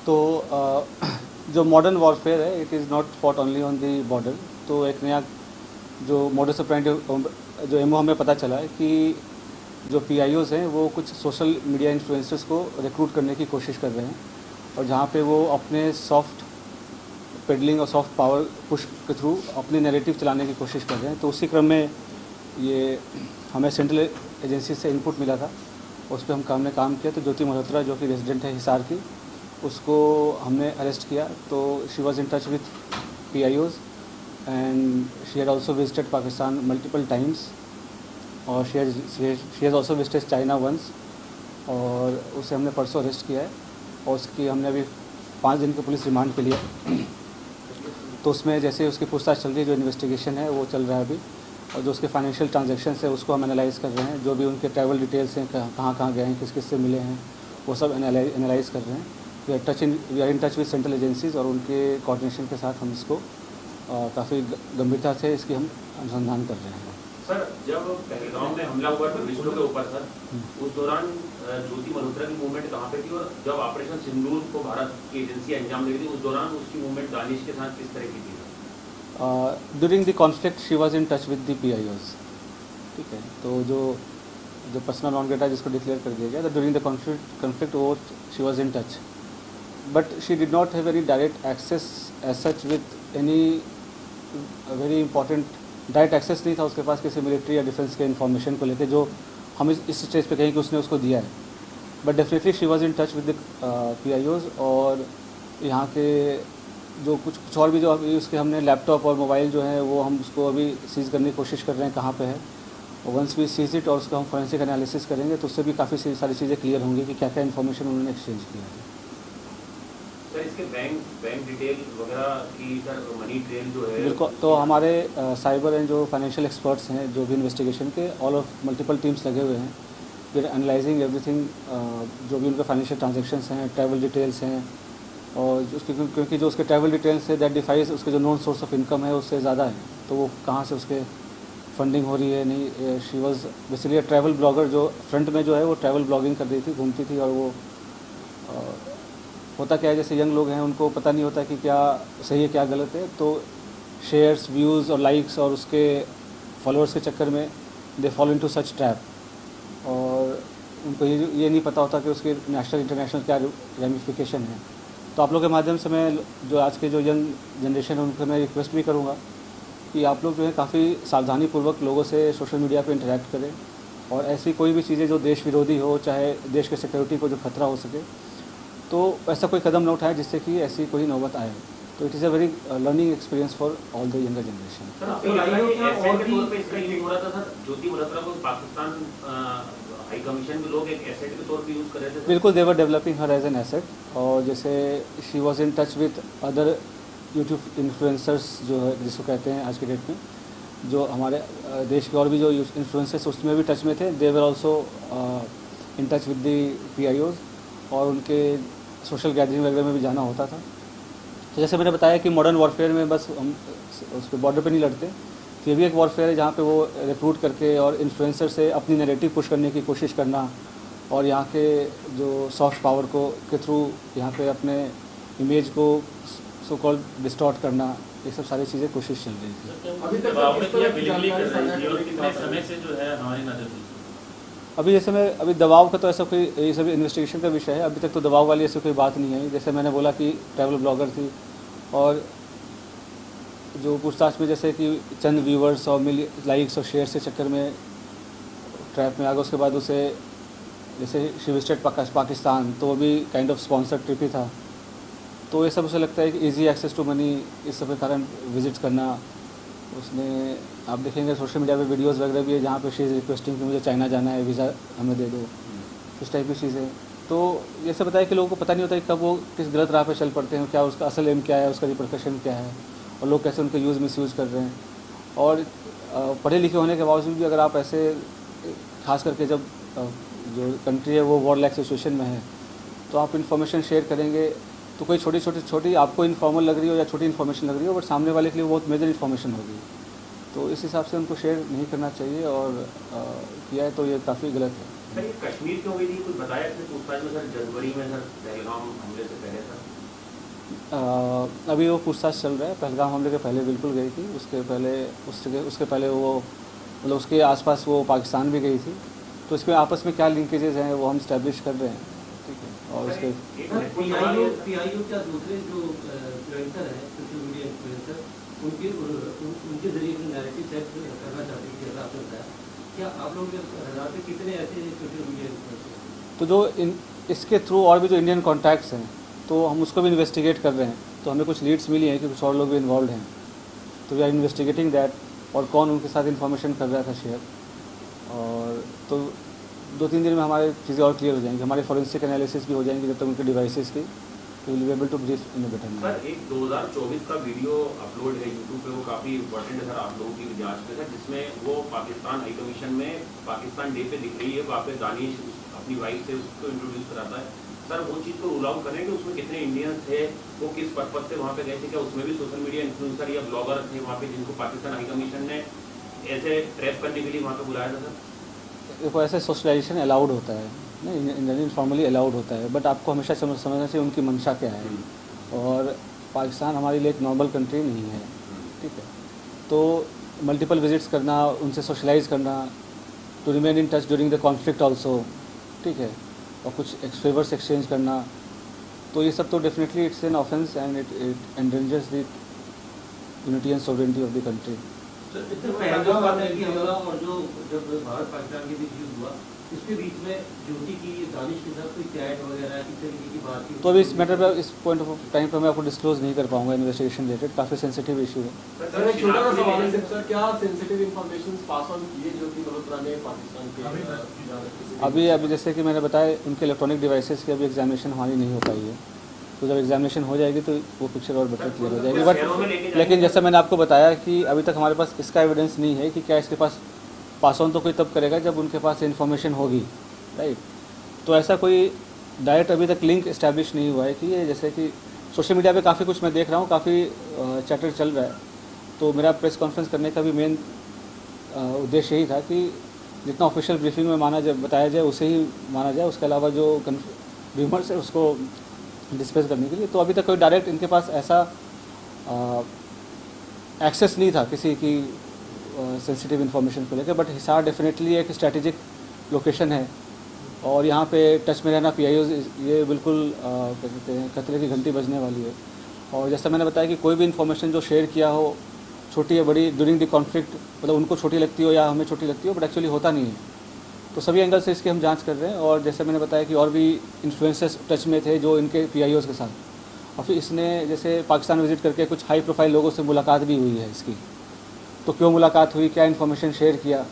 तो जो modern warfare है it is not fought only on the border. तो एक नया जो मॉडस ऑपरेंडी जो एमओ हमें पता चला है कि जो पीआईओज़ हैं वो कुछ सोशल मीडिया इन्फ्लुएंसर्स को रिक्रूट करने की कोशिश कर रहे हैं, और जहाँ पे वो अपने सॉफ्ट पेडलिंग और सॉफ्ट पावर पुश के थ्रू अपनी नैरेटिव चलाने की कोशिश कर रहे हैं। तो उसी क्रम में ये हमें सेंट्रल एजेंसी से इनपुट मिला था, उस पर हमने काम किया। तो ज्योति मल्होत्रा जो कि रेजिडेंट है हिसार की, उसको हमने अरेस्ट किया। तो she was in touch with PIOs and she had also visited Pakistan multiple times, और she has also visited China once, और उसे हमने परसों अरेस्ट किया है। और उसकी हमने अभी 5 दिन के पुलिस रिमांड पे लिया। तो उसमें जैसे उसकी पूछताछ चल रही है, जो इन्वेस्टिगेशन है वो चल रहा है अभी, और जो उसके फाइनेंशियल ट्रांजैक्शंस है उसको हम एनालाइज़ कर रहे हैं। जो भी उनके ट्रैवल डिटेल्स हैं, कहाँ कहाँ गए हैं, किस किस से मिले हैं, वो सब एनालाइज़ कर रहे हैं। We are in touch with central agencies, और उनके कोऑर्डिनेशन के साथ हम इसको काफ़ी गंभीरता से इसकी हम अनुसंधान कर रहे हैं। सर, जब पहलगाम में हमला हुआ टूरिस्टों के ऊपर सर, उस दौरान ज्योति मल्होत्रा की मूवमेंट कहाँ पे थी, और जब ऑपरेशन सिंदूर को भारत की एजेंसी अंजाम दे रही थी उस दौरान उसकी मूवमेंट दानिश के साथ किस तरह की थी? During the conflict she was in touch with the PIOs. ठीक है, तो जो पर्सनल नॉन ग्रेटा जिसको डिक्लेयर कर दिया गया, तो ड्यूरिंग द कॉन्फ्लिक्ट वो she was in touch, but she did not have very direct access as such with any very important. Direct access नहीं था उसके पास किसी मिलिट्री या डिफेंस के इन्फॉर्मेशन को लेकर, जो हम इस स्टेज पे कहें कि उसने उसको दिया है। But definitely she was in touch with the PIOs, और यहाँ के जो कुछ और भी जो अभी उसके हमने लैपटॉप और मोबाइल जो है वो हम उसको अभी सीज़ करने की कोशिश कर रहे हैं कहाँ पे है। और वंस वी सीज इट और उसका हम फोरेंसिक एनालिसिस करेंगे तो उससे भी काफ़ी सारी चीज़ें क्लियर होंगी कि क्या क्या इन्फॉर्मेशन उन्होंने एक्सचेंज किया है। सर, इसके बैंक डिटेल वगैरह की सर मनी ट्रेल जो है बिल्कुल। तो हमारे साइबर एंड जो फाइनेंशियल एक्सपर्ट्स हैं जो भी इन्वेस्टिगेशन के ऑल ऑफ मल्टीपल टीम्स लगे हुए हैं, फिर एनालाइजिंग एवरीथिंग, जो भी उनके फाइनेंशियल ट्रांजेक्शंस हैं, ट्रैवल डिटेल्स हैं, और क्योंकि जो उसके ट्रैवल डिटेल्स है दैट डिफाइज उसके जो नॉन सोर्स ऑफ इनकम है उससे ज़्यादा है, तो वो कहाँ से उसके फंडिंग हो रही है नहीं। She was basically travel blogger, जो फ्रंट में जो है वो ट्रैवल ब्लॉगिंग कर रही थी, घूमती थी। और वो होता क्या है, जैसे यंग लोग हैं उनको पता नहीं होता कि क्या सही है क्या गलत है, तो शेयर्स, व्यूज़ और लाइक्स और उसके फॉलोअर्स के चक्कर में they follow into such trap, और उनको ये नहीं पता होता कि उसके नेशनल इंटरनेशनल क्या रेमिफिकेशन है। तो आप लोग के माध्यम से मैं जो आज के जो यंग जनरेशन है उनको मैं रिक्वेस्ट भी करूँगा कि आप लोग जो है काफ़ी सावधानीपूर्वक लोगों से सोशल मीडिया पे इंटरेक्ट करें, और ऐसी कोई भी चीज़ें जो देश विरोधी हो, चाहे देश के सिक्योरिटी को जो खतरा हो सके, तो ऐसा कोई कदम न उठाए जिससे कि ऐसी कोई नौबत आए। तो it is a very learning experience for all the younger generation. Sir, आपको लगता है कि एसेट के तौर पे इसका यूज हो रहा था सर? ज्योति मल्होत्रा को पाकिस्तान हाई कमीशन के लोग एक एसेट के तौर पे यूज़ कर रहे थे? बिल्कुल, they were developing her as an asset. और जैसे she was in touch with other YouTube influencers जो है जिसको कहते हैं आज के डेट में, जो हमारे देश के और भी जो इन्फ्लुएंसर्स उसमें भी टच में थे, they were also in touch with the PIOs, और उनके सोशल गैदरिंग वगैरह में भी जाना होता था। तो जैसे मैंने बताया कि मॉडर्न वॉरफेयर में बस हम उस पर बॉर्डर पे नहीं लड़ते, तो ये भी एक वॉरफेयर है जहाँ पे वो रिक्रूट करके और इन्फ्लुएंसर से अपनी नैरेटिव पुश करने की कोशिश करना, और यहाँ के जो सॉफ्ट पावर को के थ्रू यहाँ पे अपने इमेज को सो कॉल्ड डिस्टॉर्ट करना, ये सब सारी चीज़ें कोशिश चल रही थी। अभी तक कितने समय से जो है हमारी नज़र थी? अभी जैसे मैं अभी दबाव का तो ऐसा कोई, ये सब इन्वेस्टिगेशन का विषय है, अभी तक तो दबाव वाली ऐसी कोई बात नहीं आई। जैसे मैंने बोला कि ट्रैवल ब्लॉगर थी, और जो पूछताछ में जैसे कि चंद व्यूवर्स और लाइक्स और शेयर के चक्कर में ट्रैप में आ गया, उसके बाद उसे जैसे शी विजिटेड पाकिस्तान, तो वो भी काइंड ऑफ स्पॉन्सर्ड ट्रिप ही था। तो ये सब उसे लगता है कि ईजी एक्सेस टू मनी, इस सब के कारण विजिट करना। उसने आप देखेंगे सोशल मीडिया पे वीडियोस वगैरह भी है जहाँ पे शी इज़ रिक्वेस्टिंग कि मुझे चाइना जाना है, वीज़ा हमें दे दो, इस टाइप की चीज़ें। तो ये सब बताया कि लोगों को पता नहीं होता कि कब वो किस गलत राह पे चल पड़ते हैं, क्या उसका असल एम क्या है, उसका रिपरकशन क्या है, और लोग कैसे उनका यूज़ मिसयूज़ कर रहे हैं। और पढ़े लिखे होने के बावजूद भी अगर आप ऐसे, खास करके जब जो कंट्री है वो वॉर लाइक सिचुएशन में है, तो आप इन्फॉर्मेशन शेयर करेंगे तो कोई छोटी आपको इन्फॉर्मल लग रही हो या छोटी इन्फॉर्मेशन लग रही हो, बट सामने वाले के लिए बहुत मेजर इन्फॉर्मेशन होगी। तो इस हिसाब से उनको शेयर नहीं करना चाहिए, और किया है तो ये काफ़ी गलत है। सर, ये कश्मीर क्यों गई थी, कुछ बताया कि पूछताछ में सर जनवरी में सर पहलगाम हमले से पहले सर अभी वो पूछताछ चल रहा है। पहलगाम हमले के पहले बिल्कुल गई थी, उसके पहले वो मतलब उसके आसपास वो पाकिस्तान भी गई थी। तो इसमें आपस में क्या लिंकेजेस हैं वो हम इस्टेब्लिश कर रहे हैं, ठीक है। और उसके पीआईओ क्या दूसरे जो इन्फ्लुएंसर हैं, सोशल मीडिया इन्फ्लुएंसर, उनके जरिए नैरेटिव सेट करना चाहते हैं, जैसा आपने बताया, क्या आप लोगों के रडार पे कितने ऐसे सोशल मीडिया इन्फ्लुएंसर? तो जो इसके थ्रू और भी जो इंडियन कॉन्टैक्ट्स हैं तो हम उसको भी इन्वेस्टिगेट कर रहे हैं। तो हमें कुछ लीड्स मिली हैं कि कुछ और लोग भी इन्वॉल्व हैं, तो वी आर इन्वेस्टिगेटिंग दैट, और कौन उनके साथ इन्फॉर्मेशन कर रहा था शेयर। और तो 2-3 दिन में हमारे चीज़ें और क्लियर हो जाएंगी, हमारे फॉरेंसिक एनालिसिस भी हो जाएंगी जब तक उनके डिवाइसेस की, तो will be able to brief in a better manner. Sir, एक 2024 का वीडियो अपलोड है यूट्यूब पे, वो काफ़ी इंपॉर्टेंट है सर आप लोगों की जांच में सर, जिसमें वो पाकिस्तान हाई कमीशन में पाकिस्तान डे पे दिख रही है, वहाँ पे दानिश अपनी वाइफ से उसको इंट्रोड्यूस कराता है। सर वो चीज़ को रूल आउट करें कि उसमें कितने इंडियंस थे, वो किस पर्पज से वहाँ पे गए थे, क्या उसमें भी सोशल मीडिया इन्फ्लुएंसर या ब्लॉगर थे वहाँ पे जिनको पाकिस्तान हाई कमीशन ने ऐसे ट्रैप करने के लिए वहाँ पे बुलाया था सर? देखो, ऐसे सोशलाइजेशन अलाउड होता है, नहीं इंडियन फॉर्मली अलाउड होता है, बट आपको हमेशा समझना चाहिए उनकी मंशा क्या है। और पाकिस्तान हमारे लिए एक नॉर्मल कंट्री नहीं है, ठीक है। तो मल्टीपल विजिट्स करना, उनसे सोशलाइज करना, to remain in touch during the conflict also, ठीक है, और कुछ फेवर्स एक्सचेंज करना, तो ये सब तो definitely it's an offence and it endangers the unity and sovereignty of the country. Pahalgam आतंकी हमला और जो जब भारत पाकिस्तान के बीच युद्ध हुआ, इसके बीच में ज्योति की दानिश के साथ कोई चैट वगैरह किस तरीके की बात की? तो अभी इस मैटर पर, इस पॉइंट ऑफ टाइम पर मैं आपको डिस्क्लोज नहीं कर पाऊंगा, इन्वेस्टिगेशन रिलेटेड काफ़ी सेंसिटिव इशू है। सर एक छोटा सा सवाल है सर, क्या सेंसिटिव इंफॉर्मेशन पास ऑन किए ज्योति मल्होत्रा ने पाकिस्तान के? अभी जैसे कि मैंने बताया, उनके इलेक्ट्रॉनिक डिवाइसेस की अभी एग्जामिनेशन हमारी नहीं हो पाई है, तो जब एग्जामिनेशन हो जाएगी तो वो पिक्चर और बेटर क्लियर हो जाएगी। बट लेकिन जैसा मैंने आपको बताया कि अभी तक हमारे पास इसका एविडेंस नहीं है कि क्या इसके पास पास ऑन तो कोई तब करेगा जब उनके पास इन्फॉर्मेशन होगी, राइट। तो ऐसा कोई डायरेक्ट अभी तक लिंक इस्टेब्लिश नहीं हुआ है कि ये, जैसे कि सोशल मीडिया पे काफ़ी कुछ मैं देख रहा हूँ, काफ़ी चैटर चल रहा है। तो मेरा प्रेस कॉन्फ्रेंस करने का भी मेन उद्देश्य यही था कि जितना ऑफिशियल ब्रीफिंग में बताया जाए उसे ही माना जाए, उसके अलावा जो र्यूमर्स है उसको डिस्कस करने के लिए। तो अभी तक कोई डायरेक्ट इनके पास ऐसा एक्सेस नहीं था किसी की सेंसिटिव इन्फॉर्मेशन को लेकर। बट हिसार डेफिनेटली एक स्ट्रैटेजिक लोकेशन है और यहाँ पे टच में रहना पीआईओ, ये बिल्कुल क्या कहते हैं, खतरे की घंटी बजने वाली है। और जैसा मैंने बताया कि कोई भी इन्फॉर्मेशन जो शेयर किया हो, छोटी या बड़ी, ड्यूरिंग द कॉन्फ्लिक्ट, मतलब उनको छोटी लगती हो या हमें छोटी लगती हो, बट एक्चुअली होता नहीं है। तो सभी एंगल से इसकी हम जांच कर रहे हैं। और जैसे मैंने बताया कि और भी इन्फ्लुएंसर्स टच में थे जो इनके पीआईओज़ के साथ, और फिर इसने जैसे पाकिस्तान विजिट करके कुछ हाई प्रोफाइल लोगों से मुलाकात भी हुई है इसकी। तो क्यों मुलाकात हुई, क्या इन्फॉर्मेशन शेयर किया,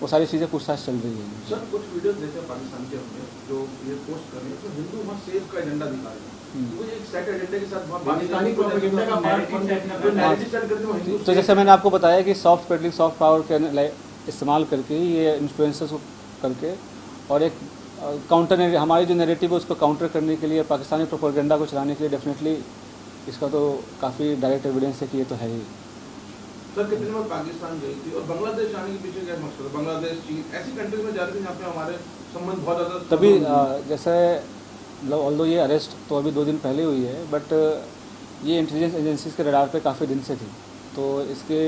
वो सारी चीज़ें पूछताछ चल रही है। सर कुछ वीडियोस देखे हैं पाकिस्तान के हमने जो ये पोस्ट कर रहे हैं, तो हिंदू मत सेफ का एजेंडा दिखा रहे हैं, वो एक सेट एजेंडा के साथ पाकिस्तानी प्रोपेगेंडा का पार्ट नैरेटिव सेट करते हैं हिंदू। तो जैसे मैंने आपको बताया कि सॉफ्ट पेडलिंग, सॉफ्ट पावर के इस्तेमाल करके ये इन्फ्लुएंसर्स को करके और एक काउंटर, हमारी जो नैरेटिव है उसको काउंटर करने के लिए, पाकिस्तानी प्रोपेगेंडा को चलाने के लिए डेफिनेटली इसका तो काफ़ी डायरेक्ट एविडेंस है कि ये तो है ही। सर कितने दिन में पाकिस्तान गई थी और बांग्लादेश जाने के पीछे क्या मकसद है? बांग्लादेश, चीन, ऐसी कंट्रीज में जा रही थी जहाँ पे हमारे संबंध बहुत ज़्यादा तभी जैसे मतलब ऑल्दो ये अरेस्ट तो अभी 2 दिन पहले हुई है, बट ये इंटेलिजेंस एजेंसीज के रडार पे काफ़ी दिन से थी। तो इसके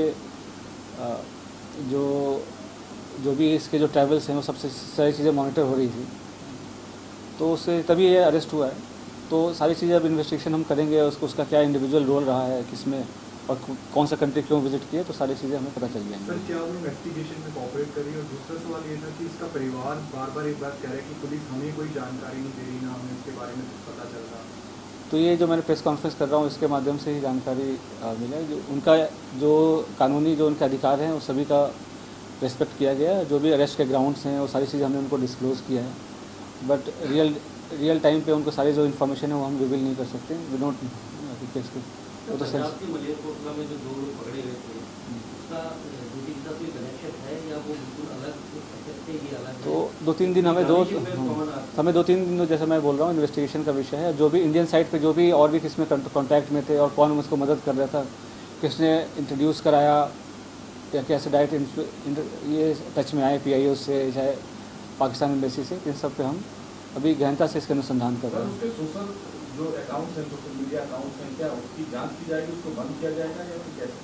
जो भी इसके जो ट्रैवल्स हैं वो सबसे सारी चीज़ें मॉनिटर हो रही थी, तो उससे तभी ये अरेस्ट हुआ है। तो सारी चीज़ें अब इन्वेस्टिगेशन हम करेंगे, उसका क्या इंडिविजुअल रोल रहा है किसमें, और कौन सा कंट्री क्यों विजिट किए, तो सारी चीज़ें हमें पता चल जाएंगी। सर क्या वो इन्वेस्टिगेशन में कोऑपरेट कर रही है? और दूसरा सवाल ये था कि इसका परिवार बार बार एक बात कह रहा है कि पुलिस हमें कोई जानकारी नहीं दे रही, ना हमें इसके बारे में कुछ पता चल रहा। तो ये जो मैंने प्रेस कॉन्फ्रेंस कर रहा हूँ इसके माध्यम से ही जानकारी मिला है। जो उनका जो कानूनी जो उनके अधिकार हैं वो सभी का रेस्पेक्ट किया गया है। जो भी अरेस्ट के ग्राउंड्स हैं वो सारी चीज़ें हमने उनको डिस्क्लोज़ किया है, बट रियल टाइम पे उनको सारी जो इन्फॉर्मेशन है वो हम रिवील नहीं कर सकते। वी डोंट केस को वो तो पंजाब के मलेरकोटला में जो 2 लोग पकड़े गए थे, उसका ड्यूटी के साथ कोई कनेक्शन है या वो बिल्कुल अलग थे, ये अलग है? तो 2-3 दिन हमें 2-3 दिन, जैसे मैं बोल रहा हूँ, इन्वेस्टिगेशन का विषय है। जो भी इंडियन साइड पे जो भी और भी किसमें कॉन्टैक्ट में थे और कौन उसको मदद कर रहा था, किसने इंट्रोड्यूस कराया या कैसे डायरेक्ट ये टच में आए पीआईओ से, चाहे पाकिस्तान एम्बेसी से, इन सब पे हम अभी गहनता से इसके अनुसंधान कर रहे सर हैं। उसके सोशल जो अकाउंट्स हैं, सोशल मीडिया अकाउंट्स हैं, क्या उसकी जांच की जाएगी, उसको बंद किया जाएगा या फिर कैसे?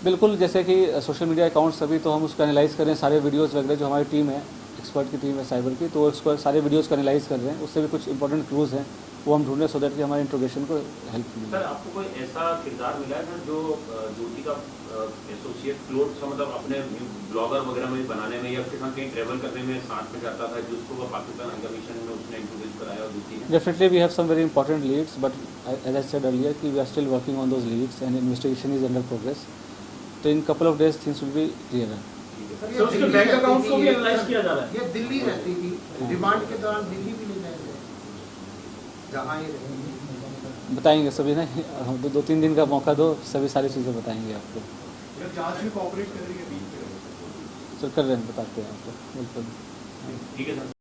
बिल्कुल, जैसे कि सोशल मीडिया अकाउंट्स अभी तो हम उसको एनालाइज़ कर रहे हैं, सारे वीडियोस वगैरह जो हमारी टीम है, एक्सपर्ट की टीम है साइबर की, तो उसको सारे वीडियोस को एनालाइज़ कर रहे हैं। उससे भी कुछ इंपॉर्टेंट क्लूज़ हैं वो हम ढूंढ रहे हैं सो दैट कि हमारे इंट्रोगेशन को हेल्प मिले। सर आपको कोई ऐसा किरदार मिला है सर जो ज्योति का एसोसिएट क्लोज था, मतलब अपने ब्लॉगर वगैरह में बनाने में या उसके साथ कहीं ट्रैवल करने में साथ में जाता था, जिसको वो पाकिस्तान हाई कमीशन में उसने इंट्रोड्यूस कराया और ज्योति ने? Definitely we have some very important leads, but as I said earlier, we are still working on those leads and investigation is under progress. So in couple of days things will be clearer. Sir sir उसके bank accounts को भी analyse किया जा रहा है। ये दिल्ली रहती थी, रिमांड के दौरान दिल्ली भी ले जाएंगे, जहाँ ये रहेंगे। बताएंगे सभी ना, दो तीन दिन का मौका दो, सभी सारी चीज़ें बताएंगे आपको। सर जांच में कोऑपरेट कर रही है सर कर रहे हैं, बताते हैं आपको बिल्कुल। ठीक है सर।